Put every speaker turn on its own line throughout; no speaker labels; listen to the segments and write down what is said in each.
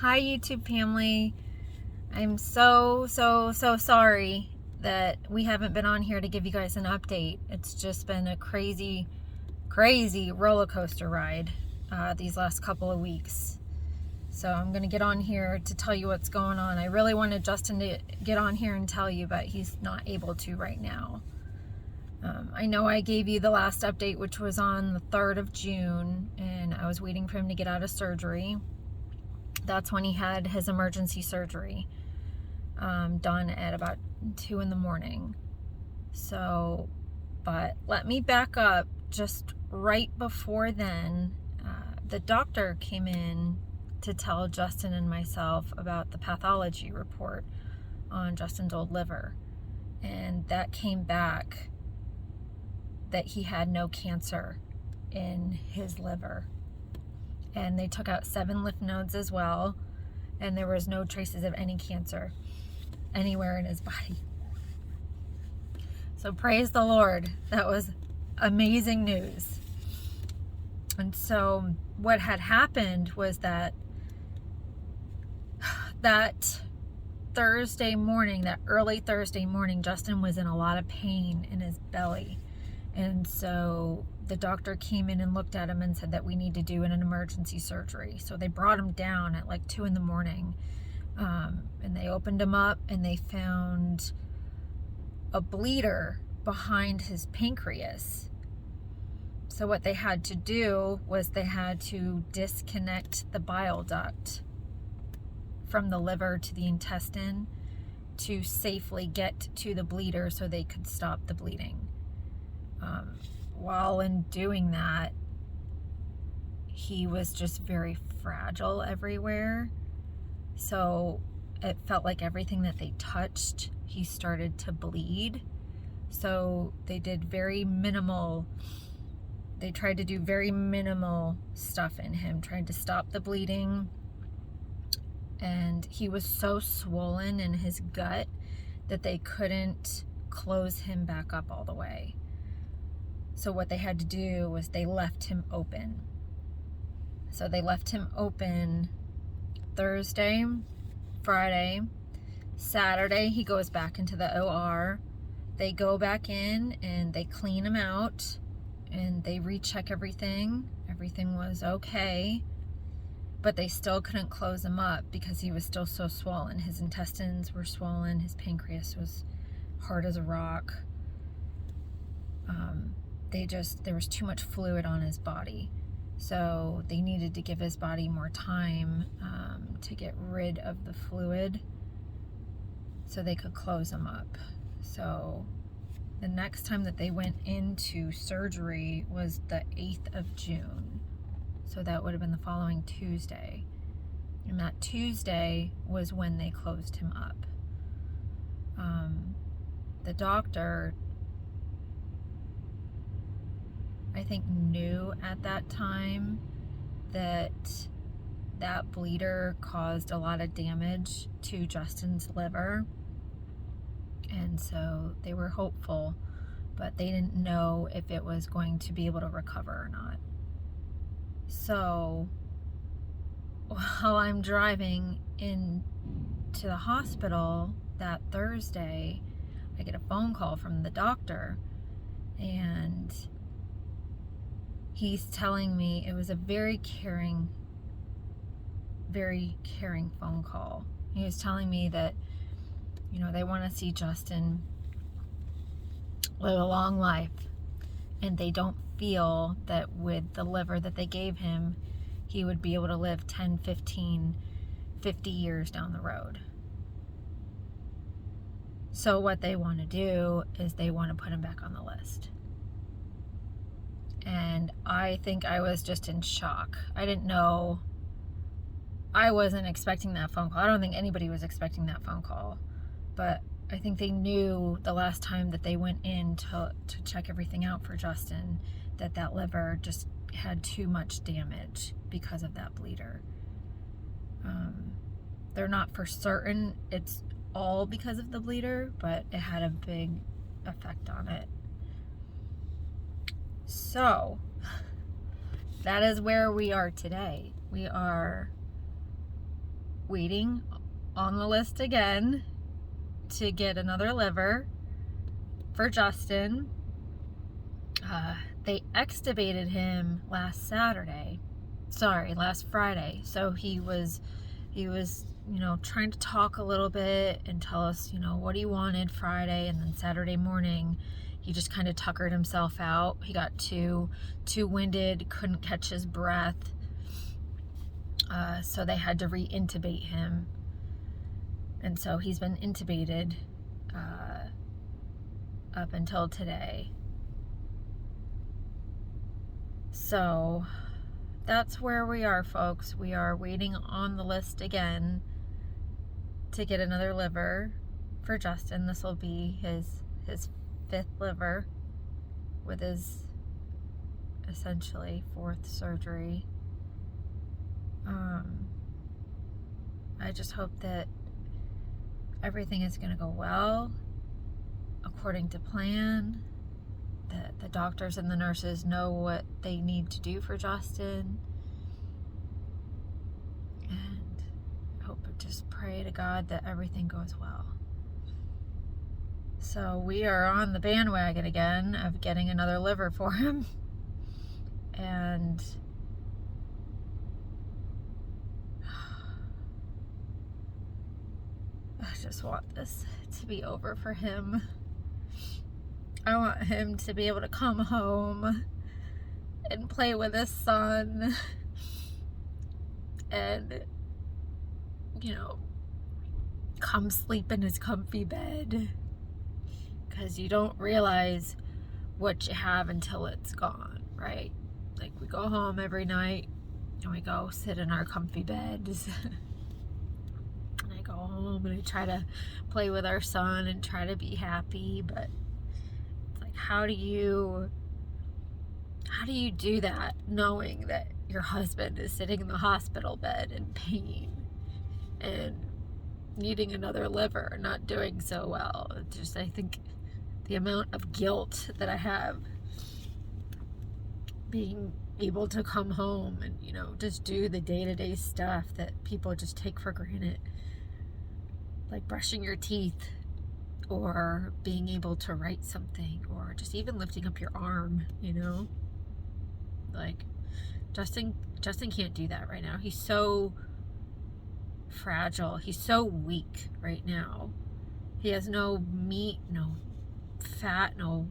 Hi, YouTube family. I'm so sorry that we haven't been on here to give you guys an update. It's just been a crazy roller coaster ride these last couple of weeks. So I'm going to get on here to tell you what's going on. I really wanted Justin to get on here and tell you, but he's not able to right now. I know I gave you the last update, which was on the 3rd of June, and I was waiting for him to get out of surgery. That's when he had his emergency surgery done at about 2 in the morning. So, but let me back up. Just right before then, the doctor came in to tell Justin and myself about the pathology report on Justin's old liver. And that came back that he had no cancer in his liver. And they took out 7 lymph nodes as well, and there was no traces of any cancer anywhere in his body. So praise the Lord. That was amazing news. And so what had happened was that Thursday morning, that early Thursday morning, Justin was in a lot of pain in his belly. And so the doctor came in and looked at him and said that we need to do an emergency surgery. So they brought him down at like 2 in the morning. And they opened him up and they found a bleeder behind his pancreas. So what they had to do was they had to disconnect the bile duct from the liver to the intestine to safely get to the bleeder so they could stop the bleeding. While in doing that, he was just very fragile everywhere. So it felt like everything that they touched, he started to bleed. So they tried to do very minimal stuff in him, trying to stop the bleeding. And he was so swollen in his gut that they couldn't close him back up all the way. So what they had to do was they left him open. So they left him open Thursday, Friday, Saturday. He goes back into the OR. They go back in and they clean him out and they recheck everything. Everything was okay, but they still couldn't close him up because he was still so swollen. His intestines were swollen. His pancreas was hard as a rock. There was too much fluid on his body. So they needed to give his body more time to get rid of the fluid so they could close him up. So the next time that they went into surgery was the 8th of June. So that would have been the following Tuesday. And that Tuesday was when they closed him up. The doctor, I think, knew at that time that bleeder caused a lot of damage to Justin's liver. And so they were hopeful, but they didn't know if it was going to be able to recover or not. So while I'm driving into the hospital that Thursday, I get a phone call from the doctor, and he's telling me, it was a very caring phone call. He was telling me that, they want to see Justin live a long life, and they don't feel that with the liver that they gave him, he would be able to live 10, 15, 50 years down the road. So what they want to do is they want to put him back on the list. And I think I was just in shock. I didn't know. I wasn't expecting that phone call. I don't think anybody was expecting that phone call. But I think they knew the last time that they went in to check everything out for Justin that liver just had too much damage because of that bleeder. They're not for certain it's all because of the bleeder, but it had a big effect on it. So that is where we are today. We are waiting on the list again to get another liver for Justin. They extubated him last Friday. So he was, trying to talk a little bit and tell us, what he wanted Friday, and then Saturday morning, he just kind of tuckered himself out. He got too winded, couldn't catch his breath. So they had to re-intubate him. And so he's been intubated up until today. So that's where we are, folks. We are waiting on the list again to get another liver for Justin. This will be his 5th liver with his essentially 4th surgery. I just hope that everything is going to go well according to plan, that the doctors and the nurses know what they need to do for Justin, and just pray to God that everything goes well. So we are on the bandwagon again of getting another liver for him, and I just want this to be over for him. I want him to be able to come home and play with his son and, come sleep in his comfy bed. Because you don't realize what you have until it's gone, right? Like, we go home every night and we go sit in our comfy beds. And I go home and I try to play with our son and try to be happy, but it's like, how do you do that knowing that your husband is sitting in the hospital bed in pain and needing another liver, not doing so well? It's just, I think the amount of guilt that I have being able to come home and, just do the day-to-day stuff that people just take for granted, like brushing your teeth or being able to write something or just even lifting up your arm, like Justin can't do that right now. He's so fragile. He's so weak right now. He has no meat, no fat, no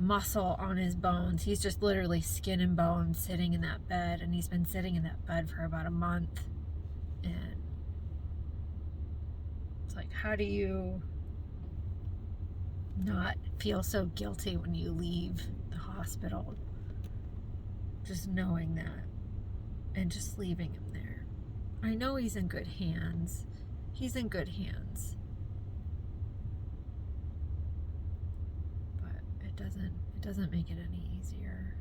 muscle on his bones. He's just literally skin and bones sitting in that bed, and he's been sitting in that bed for about a month. And it's like, how do you not feel so guilty when you leave the hospital, just knowing that and just leaving him there? I know he's in good hands. He's in good hands. It doesn't make it any easier.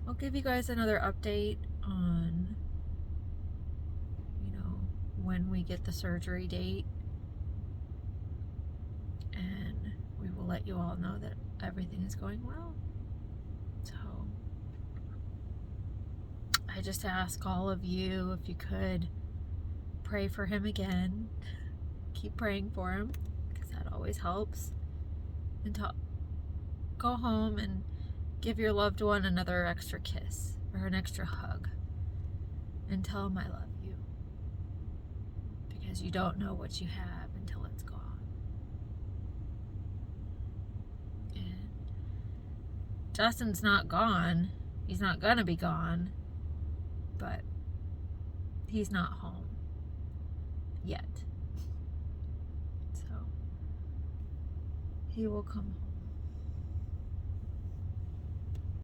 I'll give you guys another update on, when we get the surgery date, and we will let you all know that everything is going well. So I just ask all of you, if you could, pray for him again. Keep praying for him, because that always helps. And go home and give your loved one another extra kiss or an extra hug and tell them I love you, because you don't know what you have until it's gone. And Justin's not gone. He's not gonna be gone, but he's not home yet. So he will come home.